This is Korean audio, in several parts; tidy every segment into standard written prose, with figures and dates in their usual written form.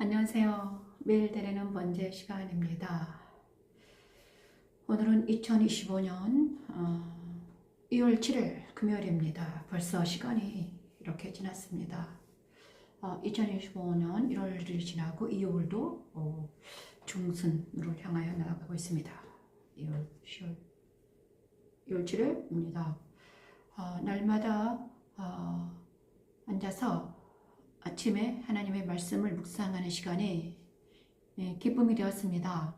안녕하세요. 매일 드리는 번제 시간입니다. 오늘은 2025년 2월 7일 금요일입니다. 벌써 시간이 이렇게 지났습니다. 2025년 1월을 지나고 2월도 중순으로 향하여 나아가고 있습니다. 2월 7일입니다. 날마다 앉아서 아침에 하나님의 말씀을 묵상하는 시간이 기쁨이 되었습니다.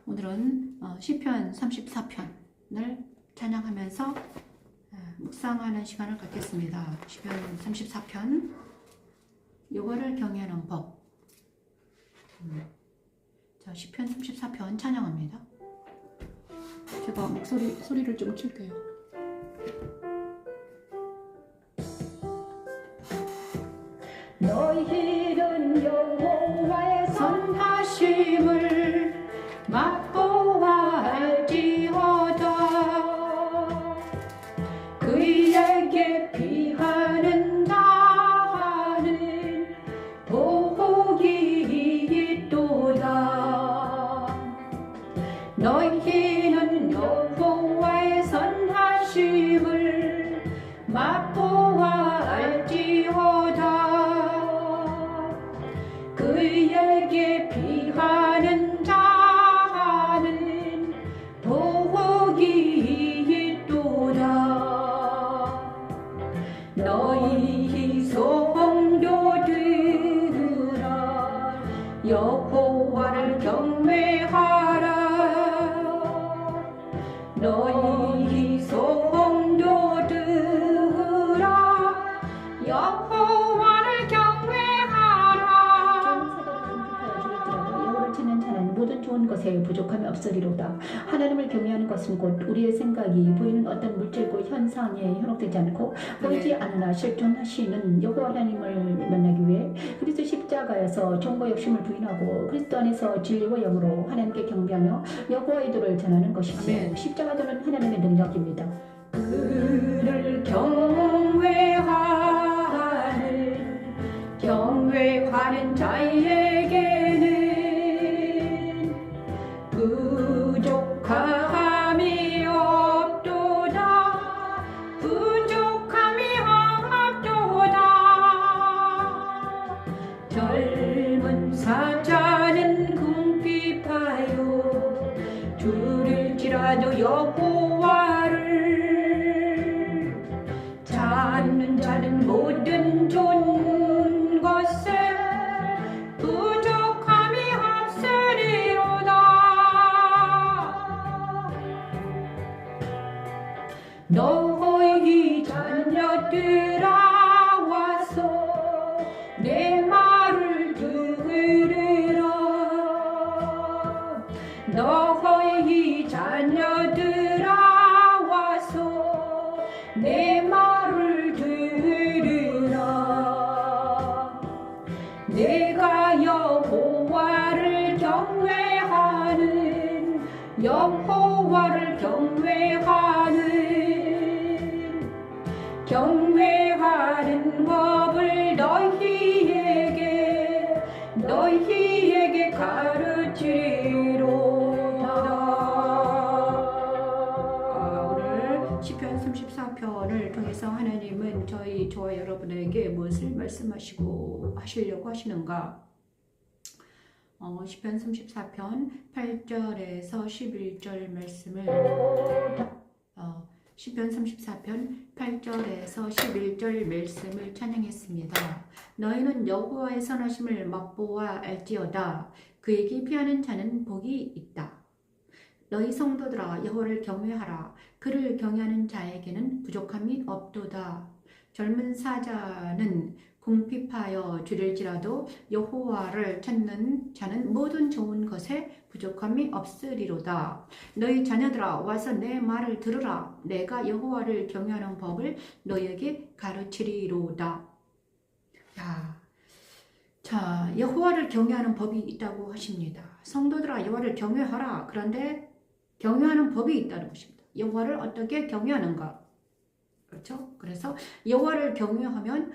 오늘은 시편 34편을 찬양하면서 묵상하는 시간을 갖겠습니다. 시편 34편, 여호와를 경외하는 법. 자, 시편 34편 찬양합니다. 제가 소리를 좀 킬게요. 너희는 여호와의 선하심을 맛보아 알지어다. 그에게 피하는 자는 복이 있도다. 너희는 여호와의 선하심을 맛보아 알지어다. 그에게 피하는 자는 복이 있도다. 너희 성도들아 여호와를 경외하라. 너희 성도들아 여호와를 모든 좋은 것에 부족함이 없으리로다. 하나님을 경외하는 것은 곧 우리의 생각이 보이는 어떤 물질과 현상에 현혹되지 않고 보이지 않으나 실존하시는 여호와 하나님을 만나기 위해 그리스도 십자가에서 정과 욕심을 부인하고 그리스도 안에서 진리와 영으로 하나님께 경배하며 여호와의 도를 전하는 것이지. 십자가도는 하나님의 능력입니다. 그를 경외하는 자에게는 부족함이 없도다. 젊은 사자는 궁핍하여 두릴지라도 여호와를 찾는 자는 모든 좋은 것에 부족함이 없으리로다. 너희 자녀들아 와서 내 말을 들으라. 너희 자녀들아 와서 내 말을 들으라. 내가 여호와를 경외하는 법을 너희에게 가르치리로다. 오늘 시편 34편을 통해서 하나님은 저와 여러분에게 무엇을 말씀하시고 하시려고 하시는가? 시편 34편 8절에서 11절 말씀을 시편 34편 8절에서 11절 말씀을 찬양했습니다. 너희는 여호와의 선하심을 맛보아 알지어다. 그에게 피하는 자는 복이 있다. 너희 성도들아 여호와를 경외하라. 그를 경외하는 자에게는 부족함이 없도다. 젊은 사자는 궁핍하여 줄일지라도 여호와를 찾는 자는 모든 좋은 것에 부족함이 없으리로다. 너희 자녀들아 와서 내 말을 들으라. 내가 여호와를 경외하는 법을 너희에게 가르치리로다. 자, 여호와를 경외하는 법이 있다고 하십니다. 성도들아 여호와를 경외하라. 그런데 경외하는 법이 있다는 것입니다. 여호와를 어떻게 경외하는가? 그렇죠? 그래서 여호와를 경외하면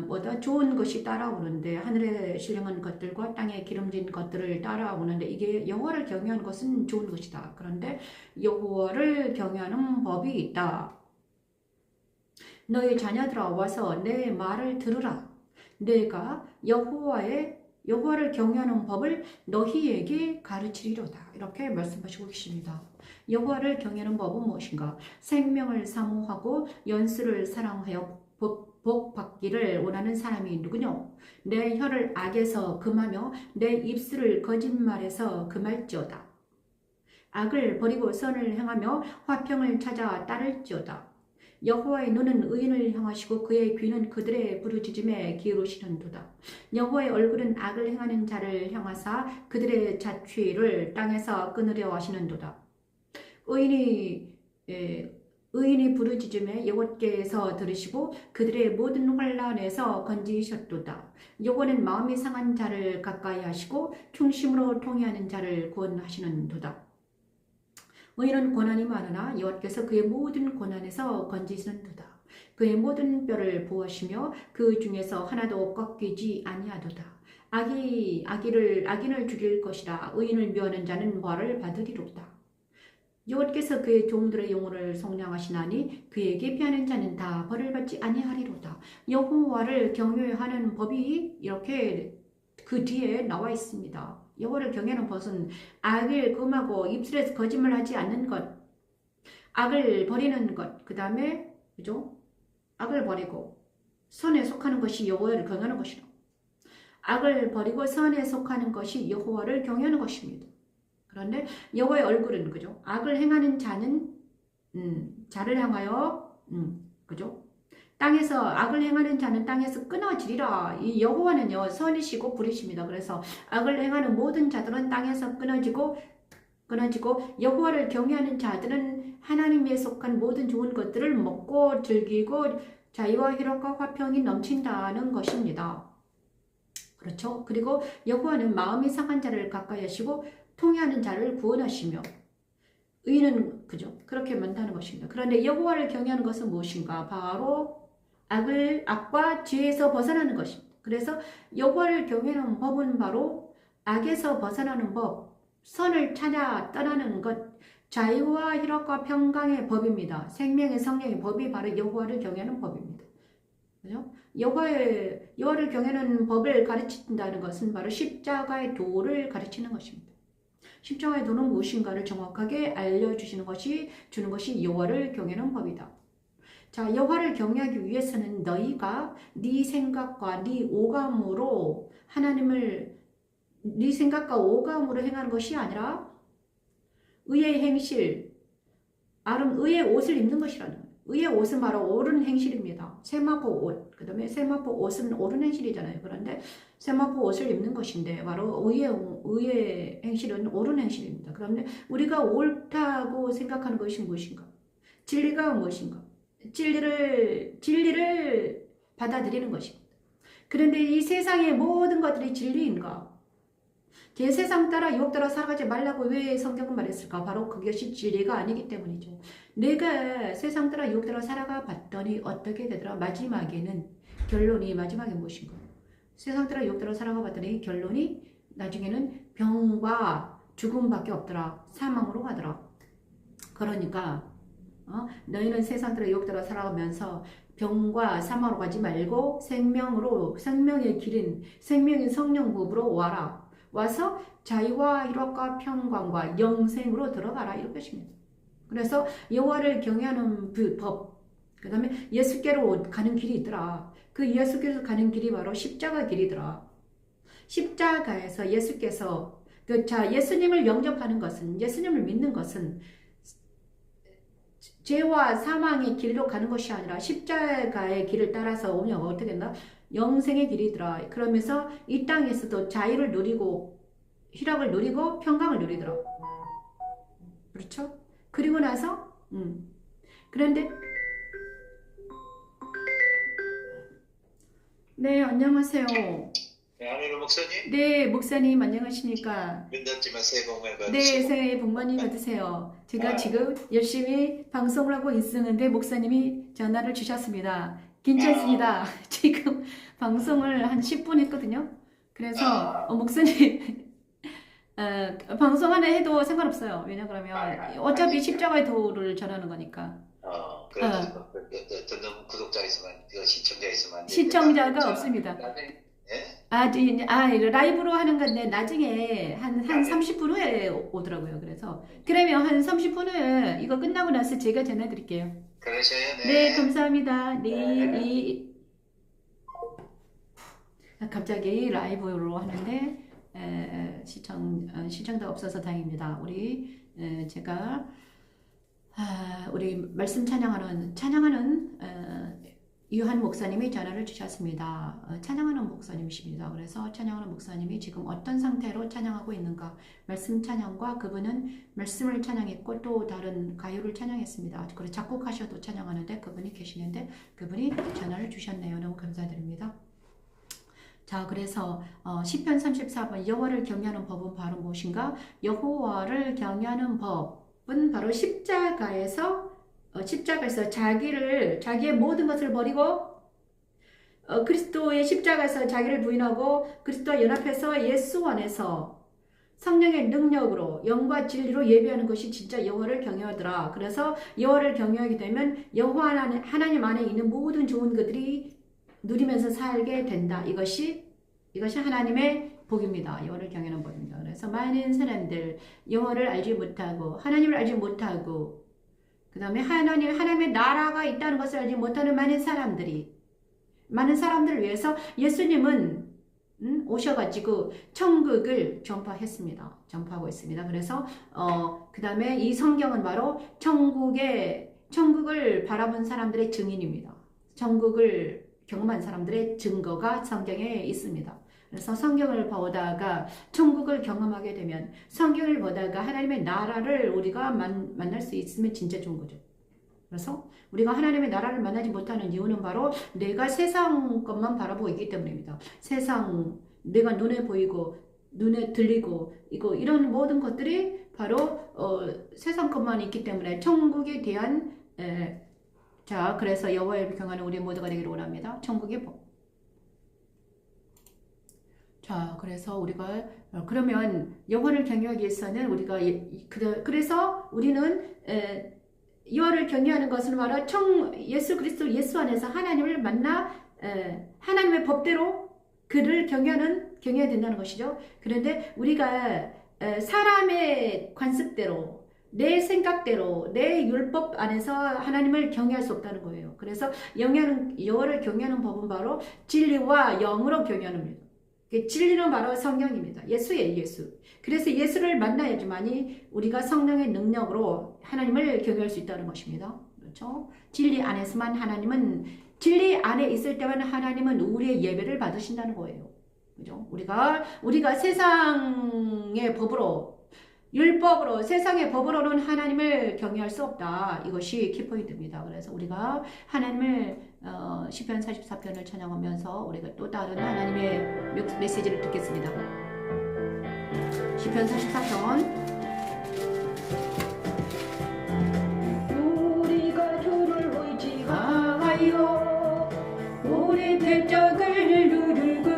뭐다 좋은 것이 따라오는데 하늘에 신령한 것들과 땅에 기름진 것들을 따라오는데 이게 여호와를 경외하는 것은 좋은 것이다. 그런데 여호와를 경외하는 법이 있다. 너희 자녀들아 와서 내 말을 들으라. 내가 여호와를 경외하는 법을 너희에게 가르치리로다. 이렇게 말씀하시고 계십니다. 여호와를 경외하는 법은 무엇인가? 생명을 사모하고 연수를 사랑하여 복 받기를 원하는 사람이 누구뇨? 내 혀를 악에서 금하며 내 입술을 거짓말에서 금할지어다. 악을 버리고 선을 행하며 화평을 찾아 따를지어다. 여호와의 눈은 의인을 향하시고 그의 귀는 그들의 부르짖음에 기울으시는도다. 여호와의 얼굴은 악을 행하는 자를 향하사 그들의 자취를 땅에서 끊으려 하시는도다. 의인이 부르짖음에 여호와께서 들으시고 그들의 모든 환난에서 건지셨도다. 여호와는 마음이 상한 자를 가까이 하시고 충심으로 통회하는 자를 구원하시는도다. 의인은 고난이 많으나 여호와께서 그의 모든 고난에서 건지시는도다. 그의 모든 뼈를 보호하시며 그 중에서 하나도 꺾이지 아니하도다. 악인을 죽일 것이라. 의인을 묘하는 자는 벌을 받으리로다. 여호와께서 그의 종들의 영혼을 속량하시나니 그에게 피하는 자는 다 벌을 받지 아니하리로다. 여호와를 경외하는 법이 이렇게 그 뒤에 나와 있습니다. 여호와를 경외하는 것은 악을 금하고 입술에서 거짓말하지 않는 것, 악을 버리는 것, 그 다음에 그죠? 악을 버리고 선에 속하는 것이 여호와를 경외하는 것이다. 악을 버리고 선에 속하는 것이 여호와를 경외하는 것입니다. 그런데 여호와의 얼굴은 그죠? 악을 행하는 자는 자를 향하여 그죠? 땅에서 악을 행하는 자는 땅에서 끊어지리라. 이 여호와는요 선이시고 불이십니다. 그래서 악을 행하는 모든 자들은 땅에서 끊어지고 여호와를 경외하는 자들은 하나님에 속한 모든 좋은 것들을 먹고 즐기고 자유와 희락과 화평이 넘친다는 것입니다. 그렇죠? 그리고 여호와는 마음이 상한 자를 가까이 하시고 통회하는 자를 구원하시며 의인은 그죠? 그렇게 만다는 것입니다. 그런데 여호와를 경외하는 것은 무엇인가? 바로 악과 죄에서 벗어나는 것입니다. 그래서 여호와를 경외하는 법은 바로 악에서 벗어나는 법, 선을 찾아 떠나는 것, 자유와 희락과 평강의 법입니다. 생명의 성령의 법이 바로 여호와를 경외하는 법입니다. 그죠? 여호와를 경외하는 법을 가르친다는 것은 바로 십자가의 도를 가르치는 것입니다. 십자가의 도는 무엇인가를 정확하게 알려주시는 것이 주는 것이 여호와를 경외하는 법이다. 자, 여호와를 경외하기 위해서는 너희가 네 생각과 네 오감으로 네 생각과 오감으로 행하는 것이 아니라 의의 행실, 의의 옷을 입는 것이라는 거예요. 의의 옷은 바로 옳은 행실입니다. 세마포 옷, 그 다음에 세마포 옷은 옳은 행실이잖아요. 그런데 세마포 옷을 입는 것인데 바로 의의 행실은 옳은 행실입니다. 그런데 우리가 옳다고 생각하는 것이 무엇인가? 진리가 무엇인가? 진리를 받아들이는 것입니다. 그런데 이 세상의 모든 것들이 진리인가? 제 세상 따라 유혹 따라 살아가지 말라고 왜 성경은 말했을까? 바로 그것이 진리가 아니기 때문이죠. 내가 세상 따라 유혹 따라 살아가 봤더니 어떻게 되더라? 마지막에 무엇인가? 세상 따라 유혹 따라 살아가 봤더니 결론이 나중에는 병과 죽음밖에 없더라. 사망으로 가더라. 그러니까 너희는 세상 따라 유혹 따라 살아가면서 병과 사망으로 가지 말고 생명의 길인 생명의 성령법으로 와서 자유와 희락과 평강과 영생으로 들어가라 이런 것입니다. 그래서 여호와를 경외하는 법, 그 다음에 예수께로 가는 길이 있더라. 그 예수께로 가는 길이 바로 십자가 길이더라. 십자가에서 예수께서 예수님을 영접하는 것은, 예수님을 믿는 것은 죄와 사망의 길로 가는 것이 아니라 십자가의 길을 따라서 오면 어떻게 된다? 영생의 길이더라. 그러면서 이 땅에서도 자유를 누리고 희락을 누리고 평강을 누리더라. 그렇죠? 그리고 나서 그런데 네, 안녕하세요. 네, 안혜로 목사님. 네, 목사님 안녕하십니까? 늦었지만 새해 복 많이 받으시고. 네, 새해 복 많이 받으세요. 제가 지금 열심히 방송을 하고 있었는데 목사님이 전화를 주셨습니다. 괜찮습니다. 지금 방송을 한 10분 했거든요. 그래서 목사님 방송 안에 해도 상관없어요. 왜냐 그러면 어차피 십자가의 도를 전하는 거니까. 그래도 듣는 구독자 있으면, 시청자 있으면 안 돼. 시청자가 없습니다. 나중에, 예? 라이브로 하는 건데 나중에 한 30분 후에 오더라고요. 그래서 그러면 한 30분 후에 이거 끝나고 나서 제가 전해드릴게요. 그러셔요, 네. 네, 감사합니다. 네, 네. 갑자기 라이브로 하는데 시청자가 없어서 다행입니다. 우리 제가 우리 말씀 찬양하는 유한 목사님이 전화를 주셨습니다. 찬양하는 목사님이십니다. 그래서 찬양하는 목사님이 지금 어떤 상태로 찬양하고 있는가, 말씀 찬양과 그분은 말씀을 찬양했고 또 다른 가요를 찬양했습니다. 그리고 작곡하셔도 찬양하는데 그분이 계시는데 그분이 전화를 주셨네요. 너무 감사드립니다. 자, 그래서 시편 34번 여호와를 경외하는 법은 바로 무엇인가? 여호와를 경외하는 법은 바로 십자가에서 자기의 모든 것을 버리고 그리스도의 십자가에서 자기를 부인하고 그리스도와 연합해서 예수 안에서 성령의 능력으로 영과 진리로 예배하는 것이 진짜 여호와를 경외하더라. 그래서 여호와를 경외하게 되면 여호와 하나님 안에 있는 모든 좋은 것들이 누리면서 살게 된다. 이것이 하나님의 복입니다. 여호와를 경외하는 법입니다. 그래서 많은 사람들 여호와를 알지 못하고 하나님을 알지 못하고 그 다음에 하나님의 나라가 있다는 것을 알지 못하는 많은 사람들을 위해서 예수님은 오셔가지고 천국을 전파하고 있습니다. 그래서 그 다음에 이 성경은 바로 천국을 바라본 사람들의 증인입니다. 천국을 경험한 사람들의 증거가 성경에 있습니다. 그래서 성경을 보다가 천국을 경험하게 되면 성경을 보다가 하나님의 나라를 우리가 만날 수 있으면 진짜 좋은 거죠. 그래서 우리가 하나님의 나라를 만나지 못하는 이유는 바로 내가 세상 것만 바라보고 있기 때문입니다. 세상 내가 눈에 보이고 눈에 들리고 이런 모든 것들이 바로 세상 것만 있기 때문에 천국에 대한 자, 그래서 여호와를 경외하는 우리 모두가 되기를 원합니다. 천국의 복. 자, 그래서 우리가 그러면 여호와를 경외하기 위해서는 우리가 그래서 우리는 여호와를 경외하는 것은 바로 예수 그리스도 예수 안에서 하나님을 만나 하나님의 법대로 그를 경외해야 된다는 것이죠. 그런데 우리가 사람의 관습대로 내 생각대로 내 율법 안에서 하나님을 경외할 수 없다는 거예요. 그래서 여호와를 경외하는 법은 바로 진리와 영으로 경외하는 겁니다. 진리는 바로 성경입니다. 예수예요, 예수. 그래서 예수를 만나야지만이 우리가 성령의 능력으로 하나님을 경외할 수 있다는 것입니다. 그렇죠? 진리 안에서만 진리 안에 있을 때만 하나님은 우리의 예배를 받으신다는 거예요. 그죠? 우리가 세상의 법으로 율법으로 세상의 법으로는 하나님을 경외할 수 없다. 이것이 키포인트입니다. 그래서 우리가 하나님을 시편 44편을 찬양하면서 우리가 또 다른 하나님의 메시지를 듣겠습니다. 시편 44편 우리가 주를 의지하여 우리 대적을 누르고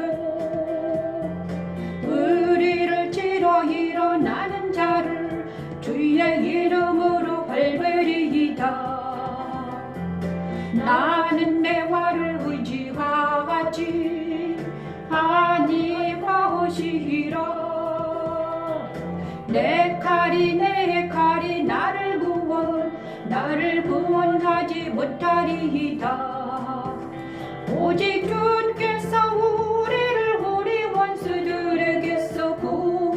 우리를 치러 일어나는 자를 주의 이름으로 발버리이다. 나는 내 활을 의지하지 아니하시리라. 내 칼이 나를 구원하지 못하리이다. 오직 주께서 우리 원수들에게서 구원하시고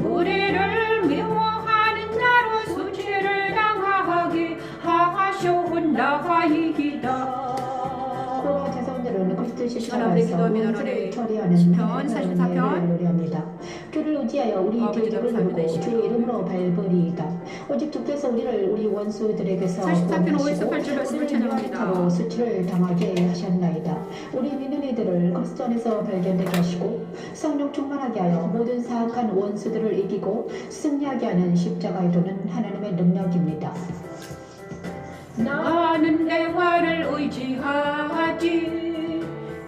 우리를 미워하는 자로 수치를 당하게 하셨나이다. 코로나 죄송들은 그리스도 시간을 우리 십자가에서 기도합니다. 원수를 처리하는 시편 하나님의 44편. 은혜를 노래합니다. 주를 의지하여 우리 대적을 누르고 주의 이름으로 발버리이다. 오직 주께서 우리 원수들에게서 44편 5에서 구원하시고 8절 말씀을 우리를 찬양합니다. 미워하는 수치를 당하게 하셨나이다. 우리 믿는 이들을 그리스도 안에서 발견되게 하시고 성령 충만하게 하여 모든 사악한 원수들을 이기고 승리하게 하는 십자가의 도는 하나님의 능력입니다. 나는 내 활을 의지하지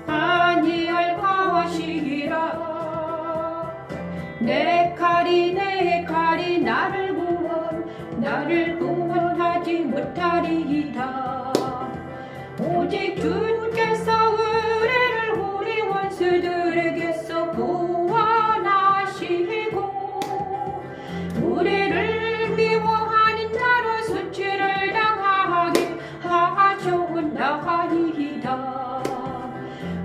아니할 것이라. 내 칼이 나를 구원하지 못하리이다. 오직 주께서 우리 원수들에게서 구원하시고 우리를 미워하는 자로 수치를 당하게 하셨나이다.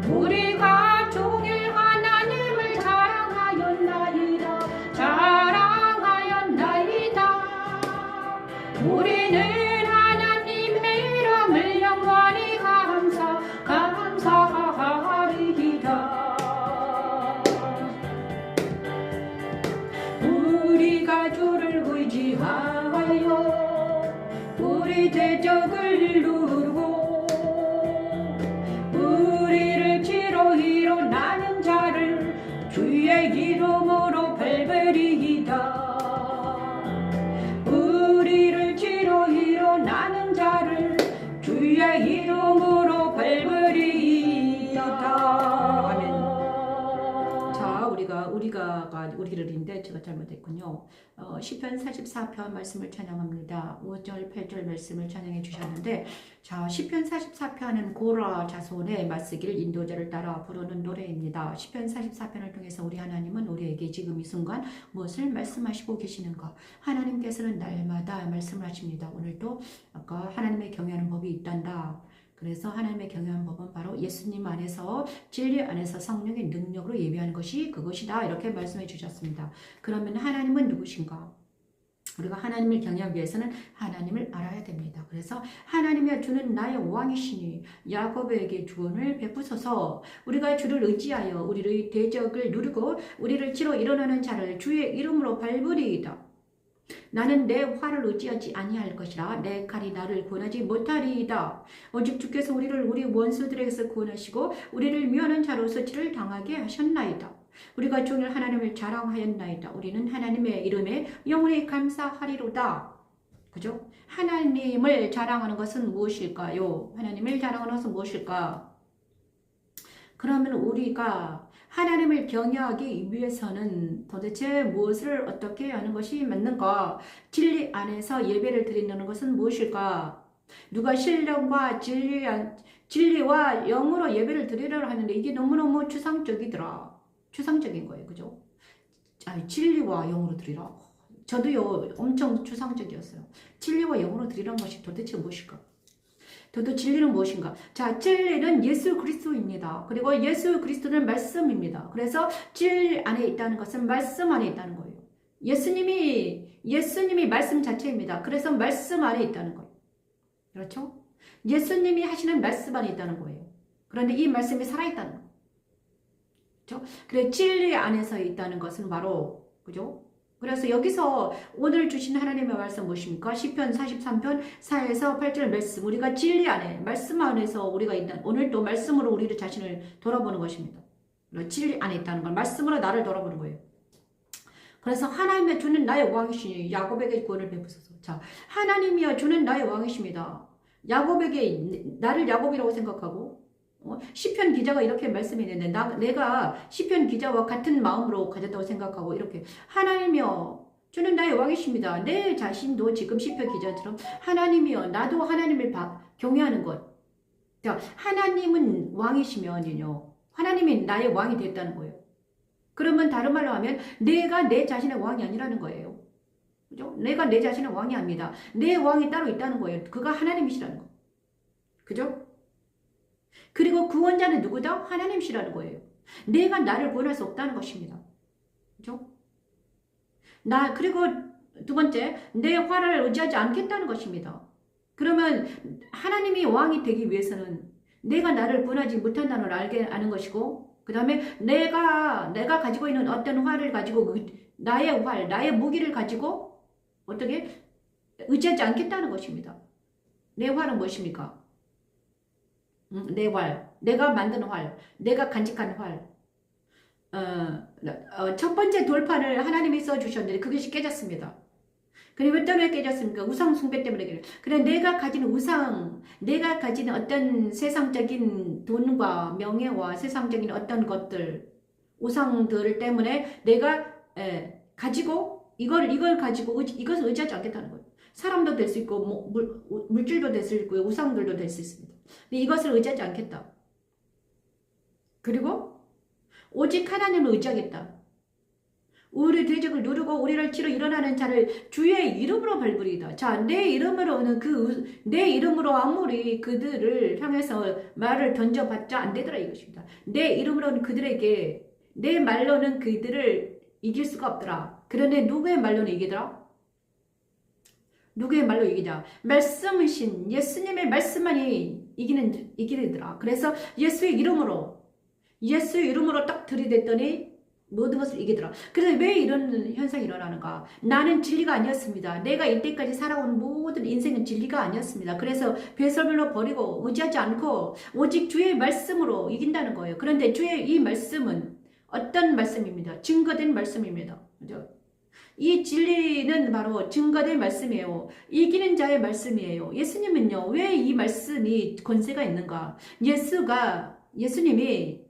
우리가 종일 하나님을 자랑하였나이다. 우리는 하나님의 이름을 영원히 감사하리이다. 우리가 주를 의지하여 우리 대적을 누르고 우리를 치러 일어나는 자를 주의 이름으로 밟으리이다. 우리를 치러 일어나는 자를 주의 이름으로 밟으리이다. 아멘. 자, 우리를인데 제가 잘못했군요. 시편 44편 말씀을 찬양합니다. 5절 8절 말씀을 찬양해 주셨는데, 자, 시편 44편은 고라 자손의 맞서길 인도자를 따라 부르는 노래입니다. 시편 44편을 통해서 우리 하나님은 우리에게 지금 이 순간 무엇을 말씀하시고 계시는가? 하나님께서는 날마다 말씀을 하십니다. 오늘도 아까 하나님의 경외하는 법이 있단다. 그래서 하나님의 경외하는 법은 바로 예수님 안에서 진리 안에서 성령의 능력으로 예배하는 것이 그것이다. 이렇게 말씀해 주셨습니다. 그러면 하나님은 누구신가? 우리가 하나님을 경외하기 위해서는 하나님을 알아야 됩니다. 그래서 하나님이 주는 나의 왕이시니 야곱에게 구원을 베푸소서. 우리가 주를 의지하여 우리의 대적을 누르고 우리를 치러 일어나는 자를 주의 이름으로 밟으리이다. 나는 내 활을 의지하지 아니할 것이라. 내 칼이 나를 구원하지 못하리이다. 오직 주께서 우리를 우리 원수들에게서 구원하시고 우리를 미워하는 자로 수치를 당하게 하셨나이다. 우리가 종일 하나님을 자랑하였나이다. 우리는 하나님의 이름에 영원히 감사하리로다. 그죠? 하나님을 자랑하는 것은 무엇일까요? 하나님을 자랑하는 것은 무엇일까? 그러면 우리가 하나님을 경외하기 위해서는 도대체 무엇을 어떻게 하는 것이 맞는가? 진리 안에서 예배를 드리는 것은 무엇일까? 누가 신령과 진리와 영으로 예배를 드리려고 하는데 이게 너무너무 추상적이더라. 추상적인 거예요. 그죠? 아니, 진리와 영으로 드리라. 저도요, 엄청 추상적이었어요. 진리와 영으로 드리라는 것이 도대체 무엇일까? 도대체 진리는 무엇인가? 자, 진리는 예수 그리스도입니다. 그리고 예수 그리스도는 말씀입니다. 그래서 진리 안에 있다는 것은 말씀 안에 있다는 거예요. 예수님이 말씀 자체입니다. 그래서 말씀 안에 있다는 거예요. 그렇죠? 예수님이 하시는 말씀 안에 있다는 거예요. 그런데 이 말씀이 살아있다는 거예요. 그렇죠? 그래, 진리 안에서 있다는 것은 바로, 그죠? 그래서 여기서 오늘 주신 하나님의 말씀 무엇입니까? 시편 43편 4에서 8절 말씀. 우리가 진리 안에, 말씀 안에서 우리가 있다. 오늘도 말씀으로 우리를 자신을 돌아보는 것입니다. 진리 안에 있다는 걸 말씀으로 나를 돌아보는 거예요. 그래서 하나님의 주는 나의 왕이시니 야곱에게 구원을 베푸소서. 자, 하나님이여 주는 나의 왕이십니다. 야곱에게 나를 야곱이라고 생각하고 시편 기자가 이렇게 말씀했는데 내가 시편 기자와 같은 마음으로 가졌다고 생각하고 이렇게 하나님이여 주는 나의 왕이십니다. 내 자신도 지금 시편 기자처럼 하나님이여 나도 하나님을 경외하는 것. 자, 하나님은 왕이시면요 하나님이 나의 왕이 됐다는 거예요. 그러면 다른 말로 하면 내가 내 자신의 왕이 아니라는 거예요. 그죠? 내가 내 자신의 왕이 아닙니다. 내 왕이 따로 있다는 거예요. 그가 하나님이시라는 거. 그죠? 그리고 구원자는 누구다? 하나님이시라는 거예요. 내가 나를 구원할 수 없다는 것입니다. 그죠? 그리고 두 번째, 내 활을 의지하지 않겠다는 것입니다. 그러면 하나님이 왕이 되기 위해서는 내가 나를 구원하지 못한다는 걸 아는 것이고, 그 다음에 내가 가지고 있는 어떤 활을 가지고 나의 활, 나의 무기를 가지고 어떻게 의지하지 않겠다는 것입니다. 내 활은 무엇입니까? 내 활, 내가 만든 활, 내가 간직한 활. 첫 번째 돌판을 하나님이 써주셨는데 그것이 깨졌습니다. 그리고 왜 때문에 깨졌습니까? 우상 숭배 때문에 깨졌어요. 그래 내가 가진 우상, 내가 가진 어떤 세상적인 돈과 명예와 세상적인 어떤 것들, 우상들 때문에 내가 가지고 이걸 가지고 이것을 의지하지 않겠다는 거예요. 사람도 될 수 있고 물질도 될 수 있고 우상들도 될 수 있습니다. 근데 이것을 의지하지 않겠다. 그리고 오직 하나님을 의지하겠다. 우리 대적을 누르고 우리를 치러 일어나는 자를 주의 이름으로 발부리이다. 자, 내 이름으로는 내 이름으로 아무리 그들을 향해서 말을 던져봤자 안 되더라 이것입니다. 내 이름으로는 그들에게 내 말로는 그들을 이길 수가 없더라. 그런데 누구의 말로는 이기더라? 누구의 말로 이기냐? 말씀이신 예수님의 말씀만이 이기더라. 그래서 예수의 이름으로 딱 들이댔더니 모든 것을 이기더라. 그래서 왜 이런 현상이 일어나는가? 나는 진리가 아니었습니다. 내가 이때까지 살아온 모든 인생은 진리가 아니었습니다. 그래서 배설물로 버리고 의지하지 않고 오직 주의 말씀으로 이긴다는 거예요. 그런데 주의 이 말씀은 어떤 말씀입니다. 증거된 말씀입니다. 그죠? 이 진리는 바로 증거된 말씀이에요. 이기는 자의 말씀이에요. 예수님은요, 왜 이 말씀이 권세가 있는가? 예수님이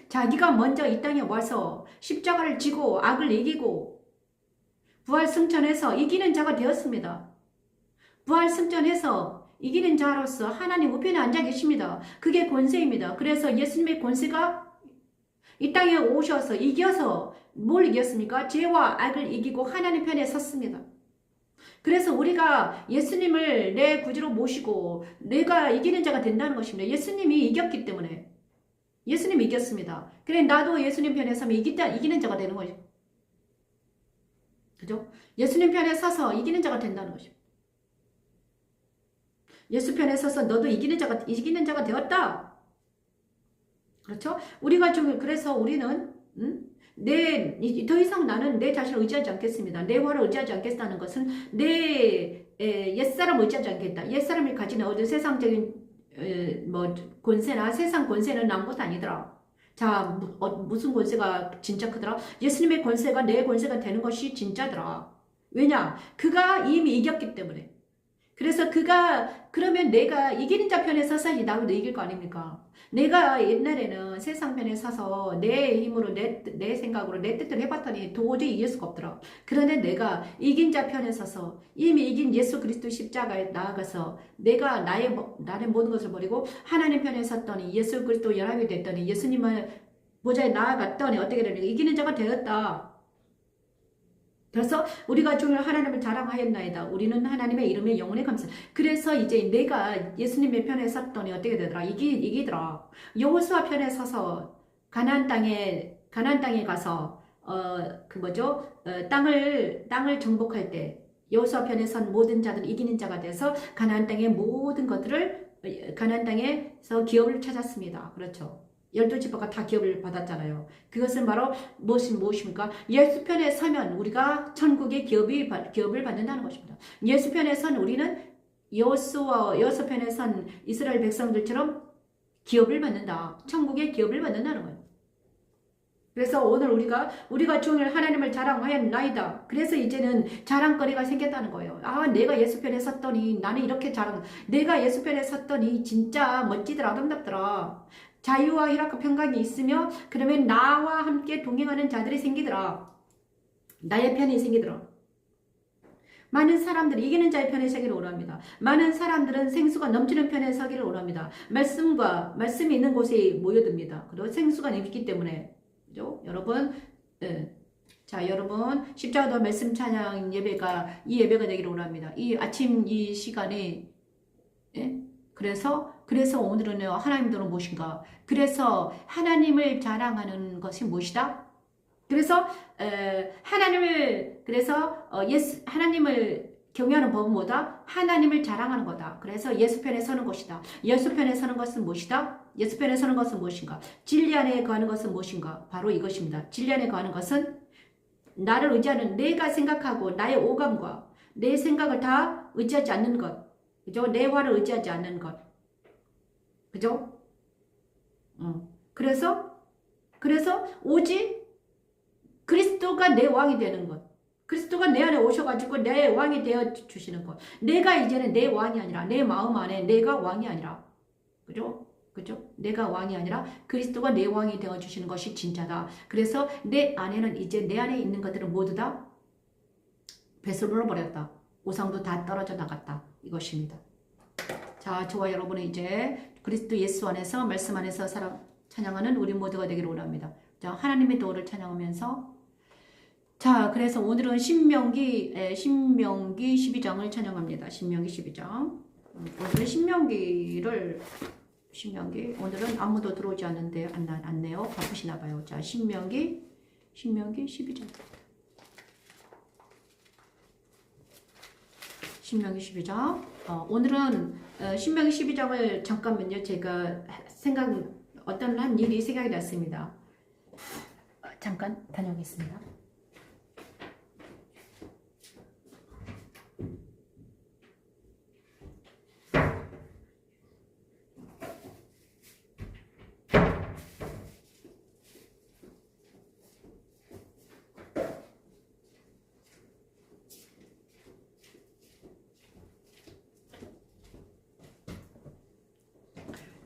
자기가 먼저 이 땅에 와서 십자가를 지고 악을 이기고 부활승천해서 이기는 자가 되었습니다. 부활승천해서 이기는 자로서 하나님 우편에 앉아 계십니다. 그게 권세입니다. 그래서 예수님의 권세가 이 땅에 오셔서 이겨서 뭘 이겼습니까? 죄와 악을 이기고 하나님 편에 섰습니다. 그래서 우리가 예수님을 내 구주로 모시고 내가 이기는 자가 된다는 것입니다. 예수님이 이겼기 때문에. 예수님이 이겼습니다. 그래 나도 예수님 편에 서면 이기는 자가 되는 거죠. 그죠? 예수님 편에 서서 이기는 자가 된다는 것입니다. 예수 편에 서서 너도 이기는 자가 되었다. 그렇죠? 그래서 우리는 더 이상 나는 내 자신을 의지하지 않겠습니다. 내 화를 의지하지 않겠다는 것은 내 옛사람을 의지하지 않겠다. 옛사람이 가진 어떤 세상적인 권세나 세상 권세는 아무것도 아니더라. 자, 무슨 권세가 진짜 크더라? 예수님의 권세가 내 권세가 되는 것이 진짜더라. 왜냐? 그가 이미 이겼기 때문에. 그래서 그러면 내가 이기는 자 편에 서서히 나도 이길 거 아닙니까? 내가 옛날에는 세상 편에 서서 내 힘으로 내 생각으로 내 뜻대로 해봤더니 도저히 이길 수가 없더라. 그런데 내가 이긴 자 편에 서서 이미 이긴 예수 그리스도 십자가에 나아가서 내가 나의 모든 것을 버리고 하나님 편에 섰더니 예수 그리스도 연합이 됐더니 예수님을 보좌에 나아갔더니 어떻게 되는가? 이기는 자가 되었다. 그래서 우리가 주를 하나님을 자랑하였나이다. 우리는 하나님의 이름에 영원히 감사. 그래서 이제 내가 예수님의 편에 섰더니 어떻게 되더라? 이기더라. 여호수아 편에 서서 가나안 땅에 가서 땅을 정복할 때 여호수아 편에 선 모든 자들은 이기는 자가 돼서 가나안 땅의 모든 것들을 가나안 땅에서 기업을 찾았습니다. 그렇죠. 12지파가 다 기업을 받았잖아요. 그것은 바로 무엇입니까? 예수 편에 서면 우리가 천국의 기업을 받는다는 것입니다. 예수 편에 선 우리는 여호수 편에 선 이스라엘 백성들처럼 기업을 받는다. 천국의 기업을 받는다는 거예요. 그래서 오늘 우리가 주를 하나님을 자랑하였나이다. 그래서 이제는 자랑거리가 생겼다는 거예요. 아, 내가 예수 편에 섰더니 나는 이렇게 내가 예수 편에 섰더니 진짜 멋지더라, 아름답더라. 자유와 희락과 평강이 있으며 그러면 나와 함께 동행하는 자들이 생기더라. 나의 편이 생기더라. 많은 사람들이 이기는 자의 편에 서기를 원합니다. 많은 사람들은 생수가 넘치는 편에 서기를 원합니다. 말씀이 있는 곳에 모여듭니다. 그리고 생수가 있기 때문에. 그죠? 여러분, 자, 여러분, 십자가도 말씀 찬양 이 예배가 되기를 원합니다. 이 아침 이 시간에, 그래서 오늘은 하나님들은 무엇인가? 그래서 하나님을 자랑하는 것이 무엇이다? 그래서 하나님을 경외하는 법은 뭐다? 하나님을 자랑하는 거다. 그래서 예수 편에 서는 것이다. 예수 편에 서는 것은 무엇이다? 예수 편에 서는 것은 무엇인가? 진리 안에 거하는 것은 무엇인가? 바로 이것입니다. 진리 안에 거하는 것은 나를 의지하는 내가 생각하고 나의 오감과 내 생각을 다 의지하지 않는 것. 그죠? 내 화를 의지하지 않는 것. 그죠? 그래서 오직 그리스도가 내 왕이 되는 것. 그리스도가 내 안에 오셔가지고 내 왕이 되어 주시는 것. 내가 이제는 내 왕이 아니라 내 마음 안에 내가 왕이 아니라 그죠? 그죠? 내가 왕이 아니라 그리스도가 내 왕이 되어 주시는 것이 진짜다. 그래서 내 안에는 이제 내 안에 있는 것들은 모두 다 배설물로 버렸다. 우상도 다 떨어져 나갔다. 이것입니다. 자, 저와 여러분은 이제 그리스도 예수 안에서 말씀 안에서 찬양하는 우리 모두가 되기를 원합니다. 자, 하나님의 도를 찬양하면서 자, 그래서 오늘은 신명기 12장을 찬양합니다. 신명기 12장. 오늘은 신명기 오늘은 아무도 들어오지 않는데 않네요. 바쁘시나 봐요. 자, 신명기 12장. 신명기 12장. 오늘은 신명기 12장을 잠깐만요. 제가 어떤 한 일이 생각이 났습니다. 잠깐 다녀오겠습니다.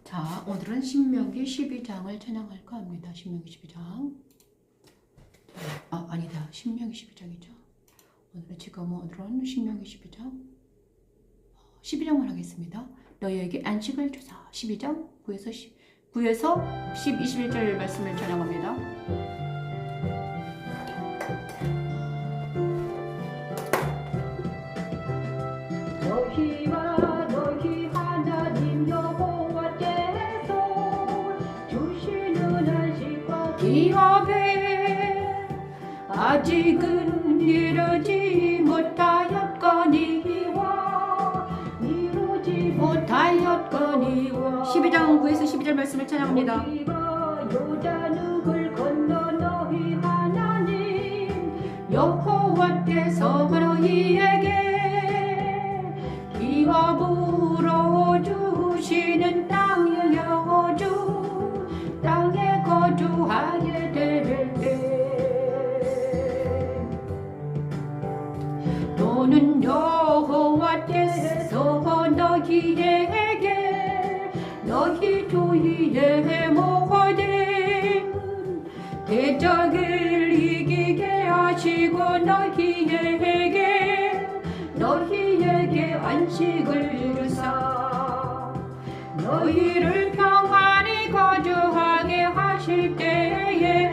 자, 오늘은 신명기 12장을 찬양할까 합니다. 신명기 12장. 아니다. 신명기 12장이죠. 오늘은 신명기 12장. 12장만 하겠습니다. 너희에게 안식을 주사. 12장 9에서 21절 말씀을 찬양합니다. 너희와 너희 하나님 여호와께서 주시는 안식과 기업에 아직은 이르지 못하였거니와 12장 9에서 12절 말씀을 찬양합니다. 너희가 요단을 건너 너희 하나님 여호와께서 너희에게 기업으로 주시는 땅에 거주하게 될 때 너는 여호와께서 너희에게 너희 주위에 모든 대적을 이기게 하시고 너희에게 안식을 주사 너희를 평안히 거주하게 하실 때에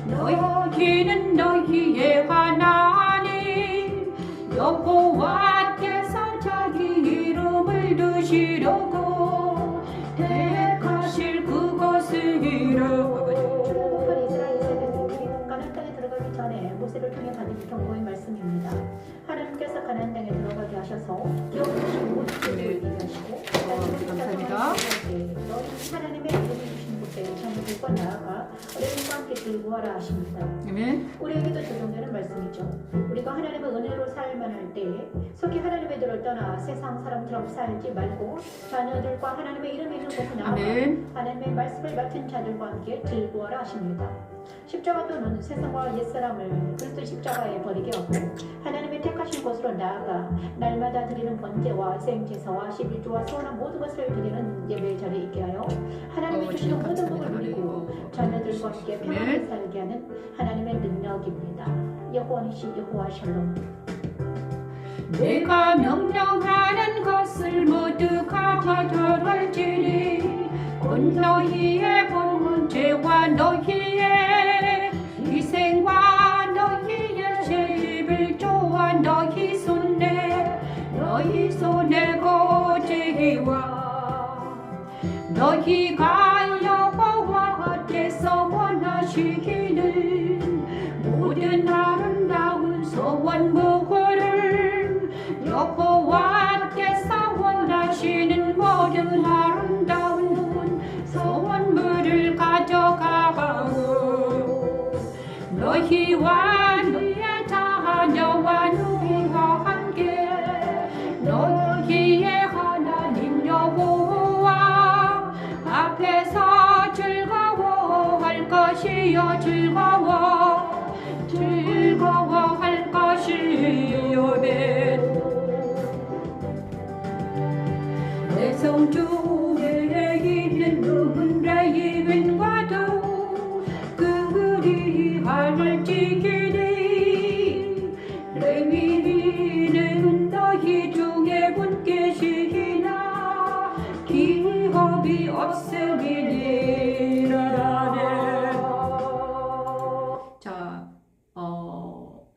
너희는 너희의 하나님 여호와께서 자기 이름을 두시려고 택하실 그것이라. 출애굽한 이스라엘 세대들이 가나안 땅에 들어가기 전에 모세를 통해 받은 경고의 말씀입니다. 하나님께서 가나안 땅에 들어가게 하셔서 기업주신 모든 네. 얘기하시고 감사합니다. 너희 하나님의 이름을 주신 곳에 자녀들과 나아가 어린이과 함께 들고 와라 하십니다. 아멘. 우리에게도 적용되는 말씀이죠. 우리가 하나님의 은혜로 살만 할 때에 속히 하나님의 들을 떠나 세상 사람처럼 살지 말고 자녀들과 하나님의 이름이 있는 곳에 나아가 아멘. 하나님의 말씀을 맡은 자들과 함께 들고 와라 하십니다. 십자가 또는 세상과 옛사람을 그리스도 십자가에 버리게 하고 하나님의 택하신 곳으로 나아가 날마다 드리는 번제와 생제사와 11조와 소원한 모든 것을 드리는 예배의 자리에 있게 하여 하나님이 주시는 모든 복을 누리고 자녀들과 함께 평안히 살게 하는 하나님의 능력입니다. 여호와니시 여호와 샬롬. 내가 명령하는 것을 모두 가져할지니 곧 너희의 번제와 너희의 희생과 너희의 제11조와 너희 손에 거제와 너희가 여호와께서 원하시기를 모든 아름다운 소원무를 여호와께서 원하시는 모든 아름다운 소원물을 가져가고 너희와 너희의 자녀와 너희와 함께 너희의 하나님 여호와 앞에서 즐거워할 것이요 즐거워할 것 자,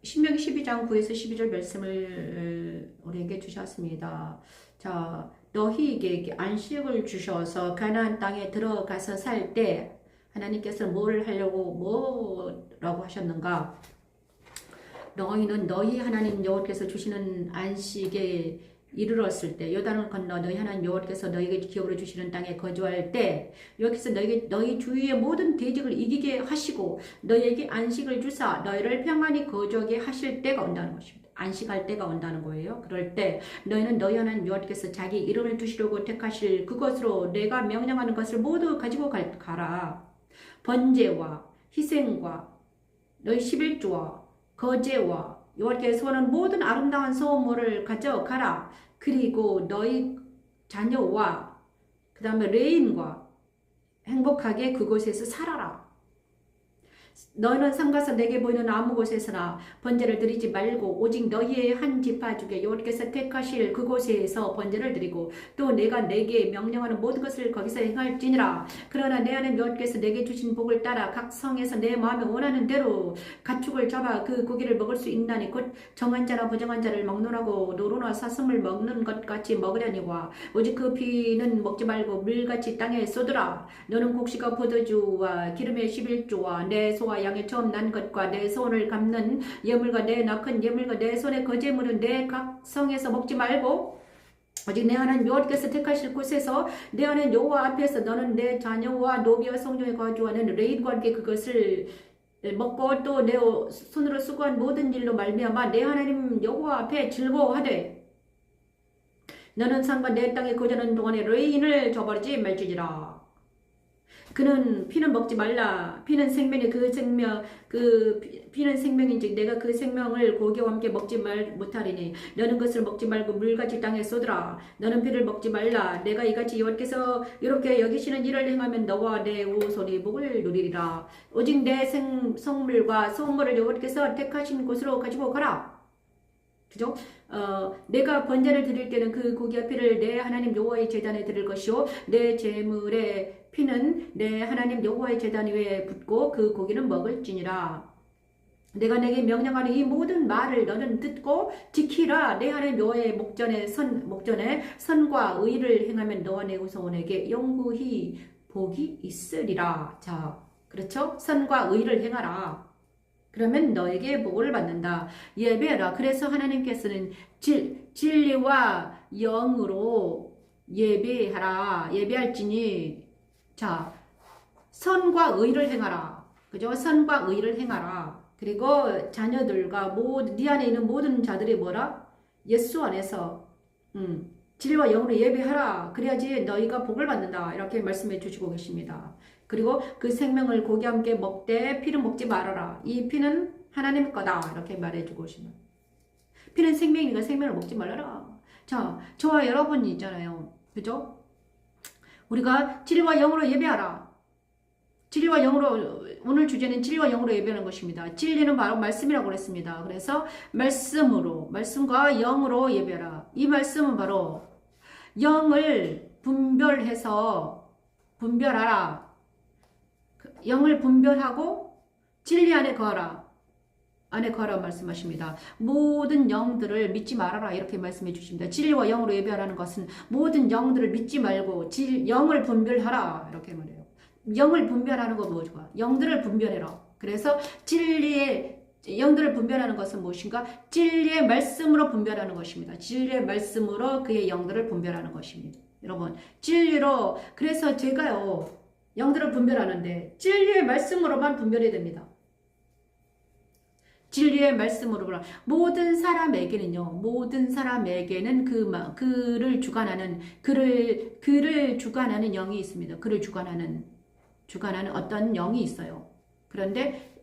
신명기 12장 9에서 12절 말씀을 우리에게 주셨습니다. 자, 너희에게 안식을 주셔서 가나안 땅에 들어가서 살 때 하나님께서 뭐를 하려고 뭐라고 하셨는가? 너희는 너희 하나님 여호와께서 주시는 안식에 이르렀을 때 요단을 건너 너희 하나님 여호와께서 너희에게 기업으로 주시는 땅에 거주할 때 여기서 너희 주위의 모든 대적을 이기게 하시고 너희에게 안식을 주사 너희를 평안히 거주하게 하실 때가 온다는 것입니다. 안식할 때가 온다는 거예요. 그럴 때 너희는 너희 하나님 여호와께서 자기 이름을 두시려고 택하실 그것으로 내가 명령하는 것을 모두 가지고 가라. 번제와 희생과 너희 11조와 거제와 여호와께서 원하는 모든 아름다운 소모를 가져가라. 그리고 너희 자녀와 그 다음에 레인과 행복하게 그곳에서 살아라. 너희는 상가서 내게 보이는 아무 곳에서나 번제를 드리지 말고 오직 너희의 한 지파 중에 여호와께서 택하실 그곳에서 번제를 드리고 또 내가 내게 명령하는 모든 것을 거기서 행할지니라. 그러나 내 하나님 여호와께서 내게 주신 복을 따라 각 성에서 내 마음에 원하는 대로 가축을 잡아 그 고기를 먹을 수 있나니 곧 정한 자나 부정한 자를 막론하고 노루나 사슴을 먹는 것 같이 먹으려니와 오직 그 피는 먹지 말고 물같이 땅에 쏟으라. 너는 곡식과 포도주와 기름의 11조와 내 소와 양의 처음 난 것과 내 손을 감는 예물과 내 낙한 예물과 내 손의 거제물은 내 각 성에서 먹지 말고 오직 내 하나님 여호와께서 택하실 곳에서 내 하나님 여호와 앞에서 너는 내 자녀와 노비와 성중에 거주하는 레인과 함께 그것을 먹고 또 내 손으로 수고한 모든 일로 말미암아 내 하나님 여호와 앞에 즐거워하되 너는 상과 내 땅에 거주하는 동안에 레인을 저버리지 말지니라. 그는 피는 먹지 말라. 피는 생명이 피는 생명인즉 내가 그 생명을 고기와 함께 먹지 못하리니 너는 그것을 먹지 말고 물같이 땅에 쏟으라. 너는 피를 먹지 말라. 내가 이같이 여호와께서 이렇게 여기시는 일을 행하면 너와 내 후손이 복을 누리리라. 오직 내 성물과 소물을 여호와께서 택하신 곳으로 가지고 가라. 그죠? 내가 번제를 드릴 때는 그 고기와 피를 내 하나님 여호와의 제단에 드릴 것이요 내 제물의 피는 내 하나님 여호와의 제단 위에 붓고 그 고기는 먹을지니라. 내가 내게 명령하는 이 모든 말을 너는 듣고 지키라. 내 하나님 여호와의 목전에 선과 의를 행하면 너와 내 후손에게 영구히 복이 있으리라. 자, 그렇죠? 선과 의를 행하라. 그러면 너에게 복을 받는다. 예배하라. 그래서 하나님께서는 진리와 영으로 예배하라. 예배할지니 자, 선과 의를 행하라. 그죠? 선과 의를 행하라. 그리고 자녀들과 네 안에 있는 모든 자들이 뭐라? 예수 안에서 진리와 영으로 예배하라. 그래야지 너희가 복을 받는다. 이렇게 말씀해 주시고 계십니다. 그리고 그 생명을 고기와 함께 먹되 피는 먹지 말아라. 이 피는 하나님 거다. 이렇게 말해주고 계십니다. 피는 생명이니까 생명을 먹지 말아라. 자, 저와 여러분이 있잖아요. 그죠? 우리가 진리와 영으로 예배하라. 진리와 영으로, 오늘 주제는 진리와 영으로 예배하는 것입니다. 진리는 바로 말씀이라고 그랬습니다. 그래서 말씀과 영으로 예배하라. 이 말씀은 바로 영을 분별하라. 영을 분별하고 진리 안에 거하라. 말씀하십니다. 모든 영들을 믿지 말아라. 이렇게 말씀해 주십니다. 진리와 영으로 예배하라는 것은 모든 영들을 믿지 말고 영을 분별하라. 이렇게 말해요. 영을 분별하는 거 뭐죠? 영들을 분별해라. 그래서 영들을 분별하는 것은 무엇인가? 진리의 말씀으로 분별하는 것입니다. 진리의 말씀으로 그의 영들을 분별하는 것입니다. 여러분, 진리로, 그래서 제가요, 영들을 분별하는데 진리의 말씀으로만 분별해야 됩니다. 진리의 말씀으로 모든 사람에게는 그를 주관하는 영이 있습니다. 그를 주관하는 어떤 영이 있어요. 그런데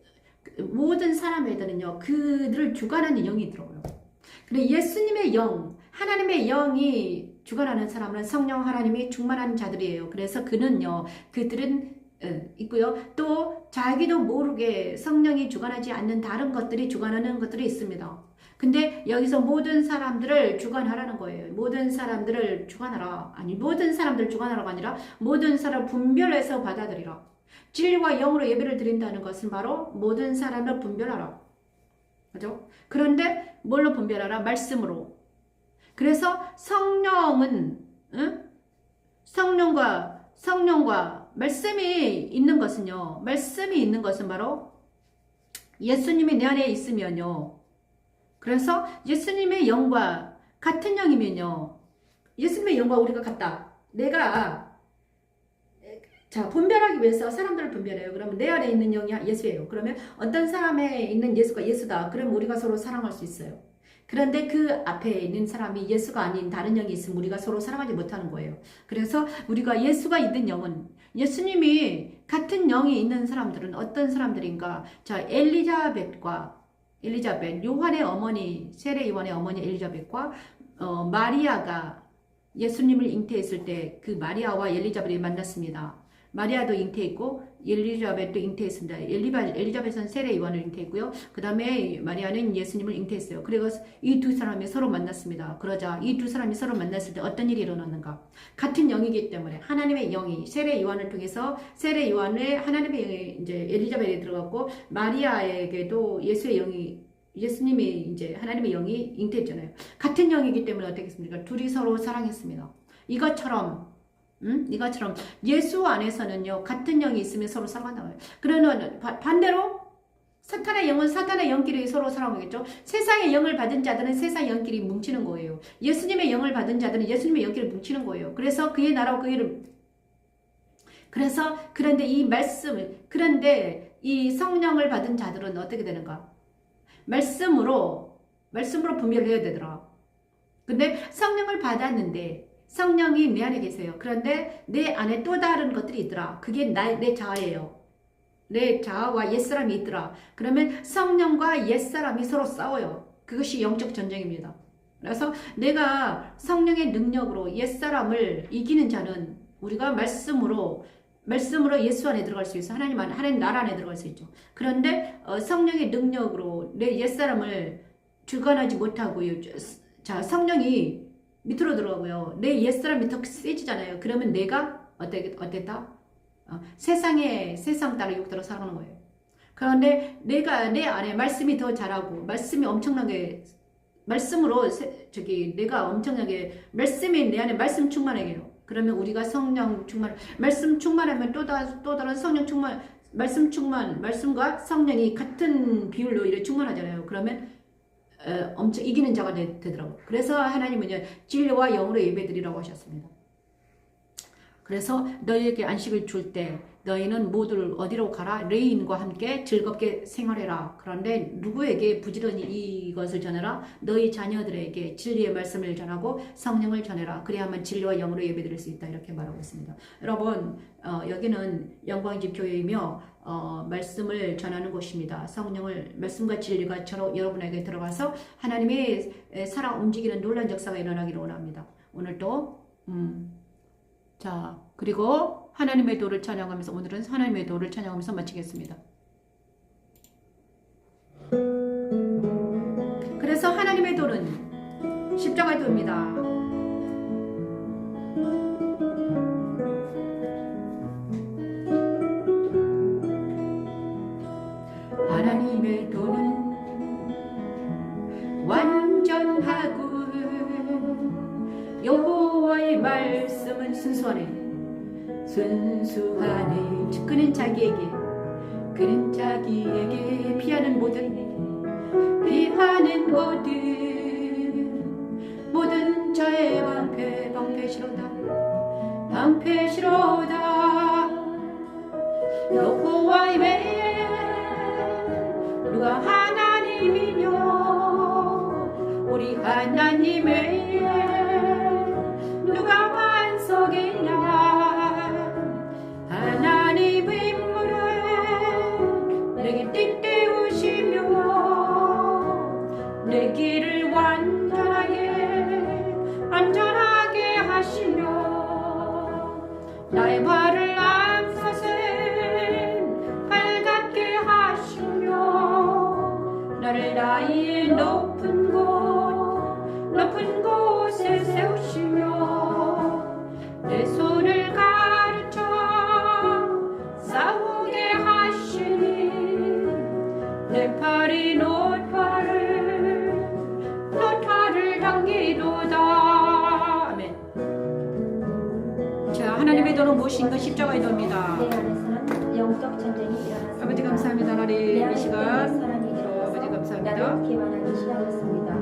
모든 사람에게는요, 그들을 주관하는 영이 있더라고요. 근데 예수님의 영, 하나님의 영이 주관하는 사람은 성령 하나님이 충만한 자들이에요. 그래서 그들은 있고요. 또 자기도 모르게 성령이 주관하지 않는 다른 것들이 주관하는 것들이 있습니다. 근데 여기서 모든 사람들을 주관하라는 거예요. 모든 사람들을 주관하라. 아니, 모든 사람들을 주관하라가 아니라 모든 사람 분별해서 받아들이라. 진리와 영으로 예배를 드린다는 것은 바로 모든 사람을 분별하라. 그죠? 그런데 뭘로 분별하라? 말씀으로. 그래서 성령은, 응? 성령과 말씀이 있는 것은요. 말씀이 있는 것은 바로 예수님이 내 안에 있으면요. 그래서 예수님의 영과 같은 영이면요. 예수님의 영과 우리가 같다. 내가 분별하기 위해서 사람들을 분별해요. 그러면 내 안에 있는 영이 예수예요. 그러면 어떤 사람에 있는 예수가 예수다. 그러면 우리가 서로 사랑할 수 있어요. 그런데 그 앞에 있는 사람이 예수가 아닌 다른 영이 있으면 우리가 서로 사랑하지 못하는 거예요. 그래서 우리가 예수가 있는 영은 예수님이 같은 영이 있는 사람들은 어떤 사람들인가? 자, 엘리자벳, 요한의 어머니, 세례 요한의 어머니 엘리자벳과 마리아가 예수님을 잉태했을 때 그 마리아와 엘리자벳이 만났습니다. 마리아도 잉태했고 엘리자벳도 잉태했습니다. 엘리자벳은 세례 요한을 잉태했고요. 그 다음에 마리아는 예수님을 잉태했어요. 그래서 이 두 사람이 서로 만났습니다. 그러자 이 두 사람이 서로 만났을 때 어떤 일이 일어났는가? 같은 영이기 때문에 하나님의 영이 세례 요한을 통해서 세례 요한의 하나님의 영이 이제 엘리자벳에 들어갔고 마리아에게도 예수님이 이제 하나님의 영이 잉태했잖아요. 같은 영이기 때문에 어떻겠습니까? 둘이 서로 사랑했습니다. 이것처럼 예수 안에서는요 같은 영이 있으면 서로 사랑한다고요. 그러면 반대로 사탄의 영은 사탄의 영끼리 서로 사랑하겠죠. 세상의 영을 받은 자들은 세상의 영끼리 뭉치는 거예요. 예수님의 영을 받은 자들은 예수님의 영끼리 뭉치는 거예요. 그래서 그의 나라와 그 이름. 그런데 이 성령을 받은 자들은 어떻게 되는가? 말씀으로 분별을 해야 되더라. 근데 성령을 받았는데 성령이 내 안에 계세요. 그런데 내 안에 또 다른 것들이 있더라. 그게 내 자아예요. 내 자아와 옛사람이 있더라. 그러면 성령과 옛사람이 서로 싸워요. 그것이 영적 전쟁입니다. 그래서 내가 성령의 능력으로 옛사람을 이기는 자는 우리가 말씀으로 예수 안에 들어갈 수 있어. 하나님 나라 안에 들어갈 수 있죠. 그런데 성령의 능력으로 내 옛사람을 주관하지 못하고요. 자, 성령이 밑으로 들어가고요. 내 옛사람이 더 세지잖아요. 그러면 내가 어땠다? 세상 따라 욕대로 살아가는 거예요. 그런데 내 안에 말씀이 더 잘하고 내가 엄청나게 말씀이 내 안에 말씀 충만하게 해요. 그러면 우리가 성령 충만, 말씀 충만하면 또 다른 성령 충만, 말씀과 성령이 같은 비율로 이렇게 충만하잖아요. 그러면 엄청 이기는 자가 되더라고요. 그래서 하나님은 진리와 영으로 예배드리라고 하셨습니다. 그래서 너희에게 안식을 줄 때 너희는 모두 어디로 가라? 레인과 함께 즐겁게 생활해라. 그런데 누구에게 부지런히 이것을 전해라? 너희 자녀들에게 진리의 말씀을 전하고 성령을 전해라. 그래야만 진리와 영으로 예배드릴 수 있다. 이렇게 말하고 있습니다. 여러분, 여기는 영광의 집 교회이며 말씀을 전하는 곳입니다. 말씀과 진리가 여러분에게 들어가서 하나님의 살아 움직이는 놀라운 역사가 일어나기를 원합니다. 오늘도 자, 그리고 하나님의 도를 찬양하면서 오늘은 하나님의 도를 찬양하면서 마치겠습니다. 그래서 하나님의 도는 십자가의 도입니다. 하나님의 도는 완전하고 여호와의 말씀은 순수하네. 그는 자기에게 피하는 모든 자의 방패시로다. 여호와 외에 누가 하나님이며 우리 하나님 외에 누가 반석이냐. 하나님의 인물을 내게 띠띠우시며 내 길을 안전하게 하시며 나의 발을 암사슴 발같게 하시며 나를 나의 높은 곳 이거 십자가의 도입니다. 내 안에서는 영적 전쟁이 일어났습니다. 아버지 감사합니다. 내 하나님 이 안에 시간 사랑이 아버지 일어나서 감사합니다. 나를 기만하기 시작했습니다.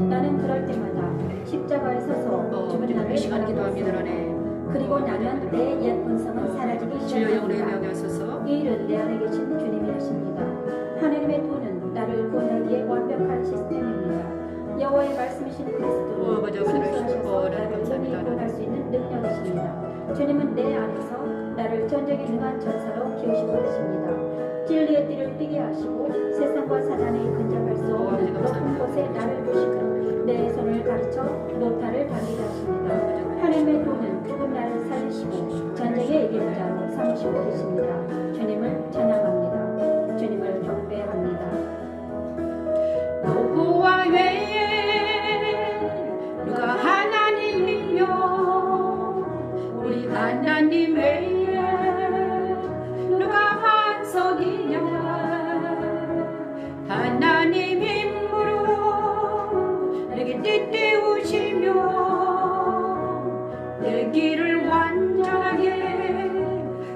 나는 그럴 때마다 십자가에 서서 죽은 아버지 나를 이 시간 기도합니다. 바라보았습니다. 하나님 그리고 나는 내 옛 본성은 사라지기 주여 영혼의 시작합니다. 명에 서서 이 일은 내 안에 계신 주님이 하십니다. 하나님의 도는 나를 구원하기에 완벽한 시스템입니다. 여호와의 말씀이신 그리스도는 맞아, 순수하셔서 나를 나를 감사합니다. 능히 구원할 수 있는 능력이십니다. 주님은 내 안에서 나를 전쟁에 능한 전사로 키우시고 계십니다. 진리의 띠를 띠게 하시고 세상과 사단이 근접할 수 없는 높은 곳에 나를 두시고 내 손을 가르쳐 노타를 달리게 하십니다. 하나님의 도는 죽은 나를 살리시고 전쟁에 이기는 자로 삼으시고 계십니다. 주님을 찬양합니다. 주님을 경배합니다. 여호와 외에 누가 하나님이며 우리 하나님 외에 누가 반석이냐 하나님 힘으로 내게 띠띠우시며 내 길을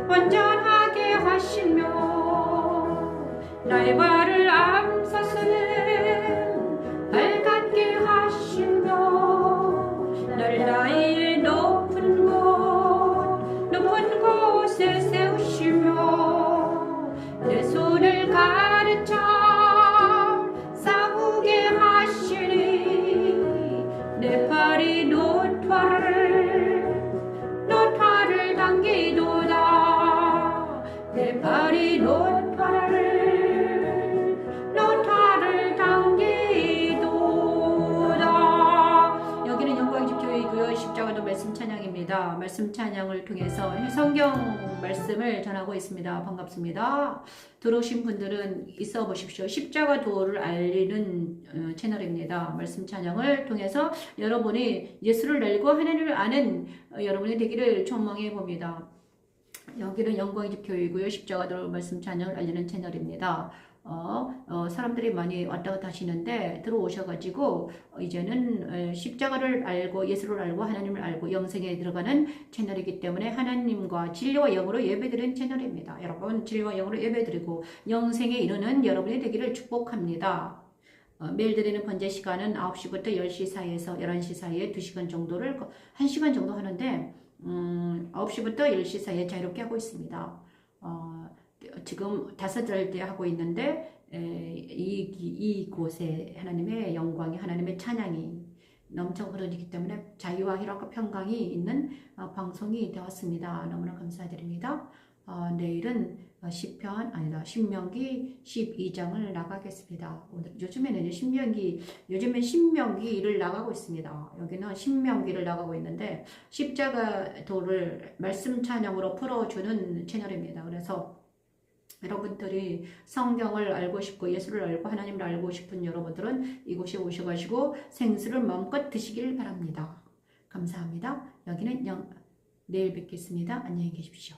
완전하게 하시며 나의 발을 암사스는 밝게 하시며 나를 나의 높은 곳에 세우시며 내 손을 가르쳐 싸우게 하시니 내 팔이 노타를 당기도다 내 팔이 노타를 당기도다. 여기는 영광집교회이고요. 십자가도 말씀 찬양입니다. 말씀 찬양을 통해서 성경 말씀을 전하고 있습니다. 반갑습니다. 들어오신 분들은 있어 보십시오. 십자가 도를 알리는 채널입니다. 말씀 찬양을 통해서 여러분이 예수를 알고 하나님을 아는 여러분이 되기를 촉망해 봅니다. 여기는 영광의 집 교회이고요. 십자가도 말씀 찬양을 알리는 채널입니다. 사람들이 많이 왔다 갔다 하시는데 들어오셔가지고 이제는 십자가를 알고 예수를 알고 하나님을 알고 영생에 들어가는 채널이기 때문에 하나님과 진리와 영으로 예배드리는 채널입니다. 여러분 진리와 영으로 예배드리고 영생에 이르는 여러분이 되기를 축복합니다. 매일 드리는 번제 시간은 9시부터 10시 사이에서 11시 사이에 2시간 정도를 1시간 정도 하는데 9시부터 10시 사이에 자유롭게 하고 있습니다. 지금 5달 때 하고 있는데 이곳에 하나님의 영광이 하나님의 찬양이 넘쳐 흐르기 때문에 자유와 희락과 평강이 있는 방송이 되었습니다. 너무나 감사드립니다. 내일은 신명기 12장을 나가겠습니다. 요즘엔 신명기를 나가고 있습니다. 여기는 신명기를 나가고 있는데 십자가도를 말씀 찬양으로 풀어주는 채널입니다. 그래서 여러분들이 성경을 알고 싶고 예수를 알고 하나님을 알고 싶은 여러분들은 이곳에 오셔가지고 생수를 마음껏 드시길 바랍니다. 감사합니다. 여기는 내일 뵙겠습니다. 안녕히 계십시오.